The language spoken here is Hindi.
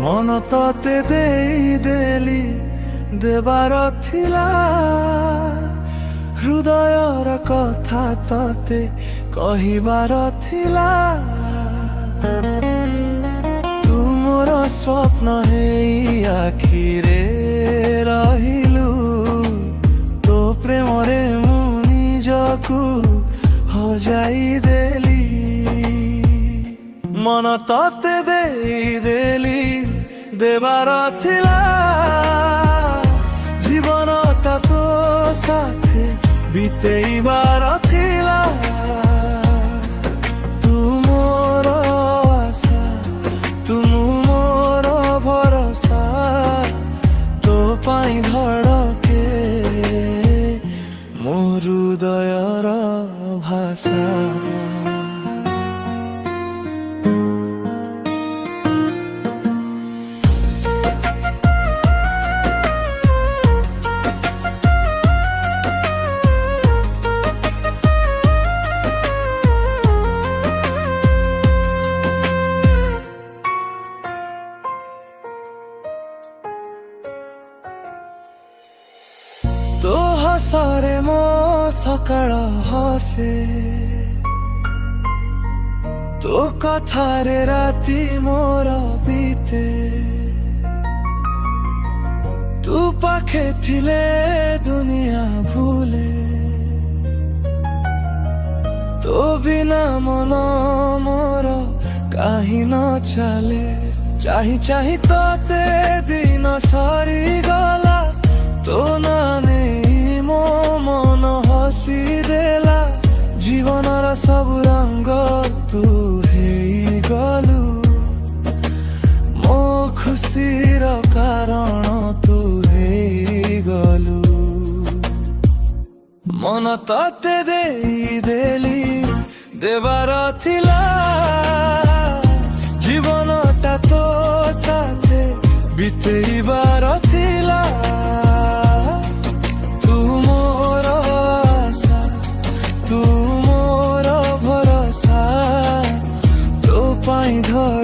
मन तते देली देबार थिला हृदयर कथा तते कहिबार थिला तू मोर स्वप्न हेई आखिरे रहिलु तो प्रेमरे मु निजकु हजाई देली मन तते देली देबार थिला जीवनटा तो साथे बितेइबार थिला तू मोर आशा तू मोर भरोसा तो पाई धड़के मो हृदयर भाषा तो हसरे मो सकाळ हसे तो कथारे राति मोर बीते तू पाखे थिले दुनिया भूले तो बिना मन मोर काहि न चले चाही चाही तोते दिन सरी गला तो नाने मो मन हसी देला जीवनर सब रंग तू हेई गलु मो खुशीर कारण तू हेई गलु मन तते देली देबार थिला जीवनटा तो साथे बितेइबार थिला तू मोर आशा तू मोर भरोसा तो पाई धड़